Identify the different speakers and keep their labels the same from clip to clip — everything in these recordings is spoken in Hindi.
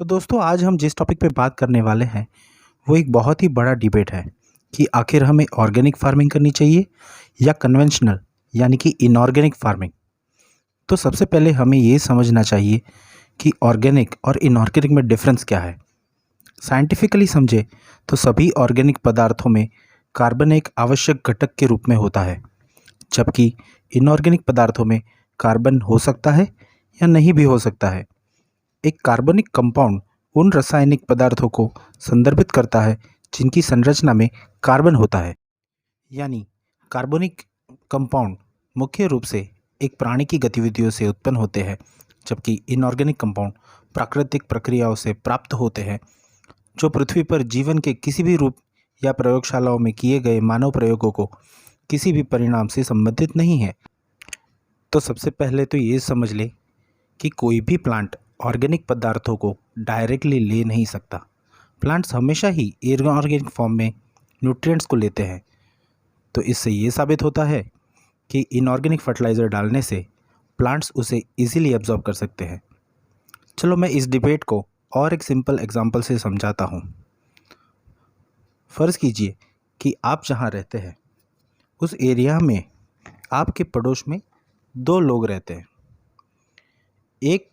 Speaker 1: दोस्तों आज हम जिस टॉपिक पे बात करने वाले हैं वो एक बहुत ही बड़ा डिबेट है कि आखिर हमें ऑर्गेनिक फार्मिंग करनी चाहिए या कन्वेंशनल यानी कि इनऑर्गेनिक फार्मिंग। तो सबसे पहले हमें ये समझना चाहिए कि ऑर्गेनिक और इनऑर्गेनिक में डिफरेंस क्या है। साइंटिफिकली समझे तो सभी ऑर्गेनिक पदार्थों में कार्बन एक आवश्यक घटक के रूप में होता है, जबकि इनऑर्गेनिक पदार्थों में कार्बन हो सकता है या नहीं भी हो सकता है। एक कार्बनिक कंपाउंड उन रासायनिक पदार्थों को संदर्भित करता है जिनकी संरचना में कार्बन होता है, यानी कार्बनिक कंपाउंड मुख्य रूप से एक प्राणी की गतिविधियों से उत्पन्न होते हैं, जबकि इनऑर्गेनिक कंपाउंड प्राकृतिक प्रक्रियाओं से प्राप्त होते हैं जो पृथ्वी पर जीवन के किसी भी रूप या प्रयोगशालाओं में किए गए मानव प्रयोगों को किसी भी परिणाम से संबंधित नहीं है। तो सबसे पहले तो ये समझ ले कि कोई भी प्लांट ऑर्गेनिक पदार्थों को डायरेक्टली ले नहीं सकता। प्लांट्स हमेशा ही इनऑर्गेनिक फॉर्म में न्यूट्रिएंट्स को लेते हैं। तो इससे ये साबित होता है कि इनऑर्गेनिक फर्टिलाइज़र डालने से प्लांट्स उसे इजीली एब्जॉर्ब कर सकते हैं। चलो मैं इस डिबेट को और एक सिंपल एग्जांपल से समझाता हूँ। फ़र्ज़ कीजिए कि आप जहाँ रहते हैं उस एरिया में आपके पड़ोस में दो लोग रहते हैं। एक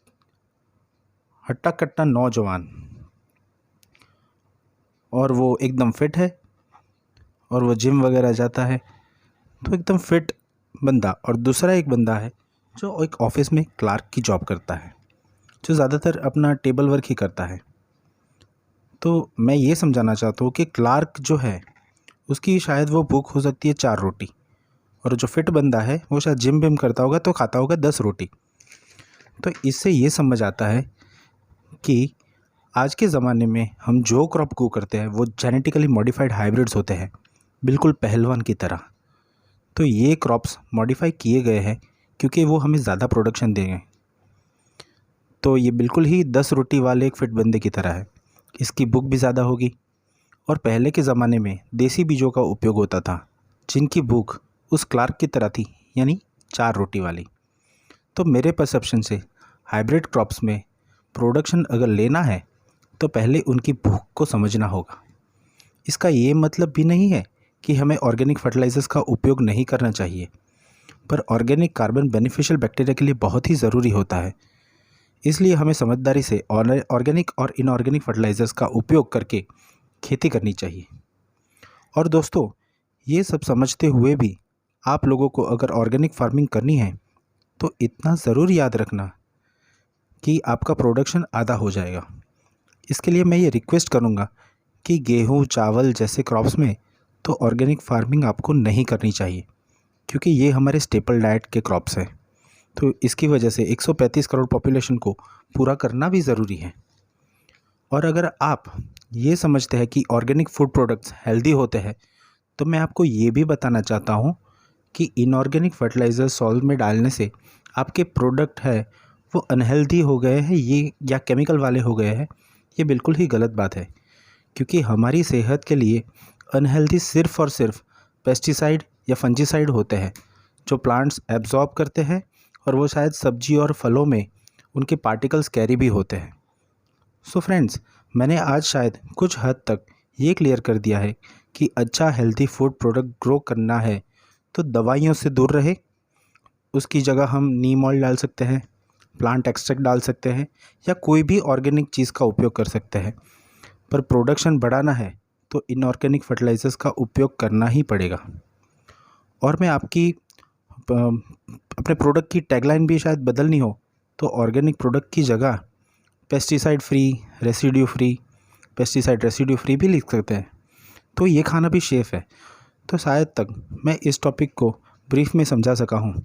Speaker 1: हट्टा कट्टा नौजवान और वो एकदम फिट है और वो जिम वगैरह जाता है, तो एकदम फिट बंदा, और दूसरा एक बंदा है जो एक ऑफिस में क्लार्क की जॉब करता है, जो ज़्यादातर अपना टेबल वर्क ही करता है। तो मैं ये समझाना चाहता हूँ कि क्लार्क जो है उसकी शायद वो भूख हो सकती है 4 रोटी, और जो फिट बंदा है वो शायद जिम विम करता होगा तो खाता होगा 10 रोटी। तो इससे ये समझ आता है कि आज के ज़माने में हम जो क्रॉप ग्रो करते हैं वो जेनेटिकली मॉडिफाइड हाइब्रिड्स होते हैं, बिल्कुल पहलवान की तरह। तो ये क्रॉप्स मॉडिफाई किए गए हैं क्योंकि वो हमें ज़्यादा प्रोडक्शन देंगे। तो ये बिल्कुल ही 10 रोटी वाले एक फिट बंदे की तरह है। इसकी भूख भी ज़्यादा होगी। और पहले के ज़माने में देसी बीजों का उपयोग होता था जिनकी भूख उस क्लार्क की तरह थी, यानी 4 रोटी वाली। तो मेरे परसेप्शन से हाइब्रिड क्रॉप्स में प्रोडक्शन अगर लेना है तो पहले उनकी भूख को समझना होगा। इसका ये मतलब भी नहीं है कि हमें ऑर्गेनिक फर्टिलाइजर्स का उपयोग नहीं करना चाहिए, पर ऑर्गेनिक कार्बन बेनिफिशियल बैक्टीरिया के लिए बहुत ही ज़रूरी होता है। इसलिए हमें समझदारी से ऑर्गेनिक और इनऑर्गेनिक फर्टिलाइजर्स का उपयोग करके खेती करनी चाहिए। और दोस्तों, ये सब समझते हुए भी आप लोगों को अगर ऑर्गेनिक फार्मिंग करनी है तो इतना ज़रूर याद रखना कि आपका प्रोडक्शन आधा हो जाएगा। इसके लिए मैं ये रिक्वेस्ट करूँगा कि गेहूँ, चावल जैसे क्रॉप्स में तो ऑर्गेनिक फार्मिंग आपको नहीं करनी चाहिए, क्योंकि ये हमारे स्टेपल डाइट के क्रॉप्स हैं। तो इसकी वजह से 135 करोड़ पॉपुलेशन को पूरा करना भी ज़रूरी है। और अगर आप ये समझते हैं कि ऑर्गेनिक फूड प्रोडक्ट्स हेल्दी होते हैं, तो मैं आपको ये भी बताना चाहता हूँ कि इनऑर्गेनिक फर्टिलाइज़र सॉइल में डालने से आपके प्रोडक्ट है वो अनहेल्दी हो गए हैं ये या केमिकल वाले हो गए हैं, ये बिल्कुल ही गलत बात है। क्योंकि हमारी सेहत के लिए अनहेल्दी सिर्फ़ और सिर्फ पेस्टिसाइड या फंजीसाइड होते हैं जो प्लांट्स एब्जॉर्ब करते हैं, और वो शायद सब्जी और फलों में उनके पार्टिकल्स कैरी भी होते हैं। सो फ्रेंड्स, मैंने आज शायद कुछ हद तक ये क्लियर कर दिया है कि अच्छा हेल्दी फूड प्रोडक्ट ग्रो करना है तो दवाइयों से दूर रहे। उसकी जगह हम नीम ऑयल डाल सकते हैं, प्लांट एक्सट्रैक्ट डाल सकते हैं, या कोई भी ऑर्गेनिक चीज़ का उपयोग कर सकते हैं। पर प्रोडक्शन बढ़ाना है तो इनऑर्गेनिक फर्टिलाइजर्स का उपयोग करना ही पड़ेगा। और मैं आपकी अपने प्रोडक्ट की टैगलाइन भी शायद बदलनी हो तो ऑर्गेनिक प्रोडक्ट की जगह पेस्टिसाइड फ्री भी लिख सकते हैं। तो ये खाना भी सेफ़ है। तो शायद तक मैं इस टॉपिक को ब्रीफ में समझा सका हूँ।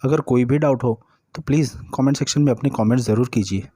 Speaker 1: अगर कोई भी डाउट हो तो प्लीज़ कमेंट सेक्शन में अपने कमेंट्स ज़रूर कीजिए।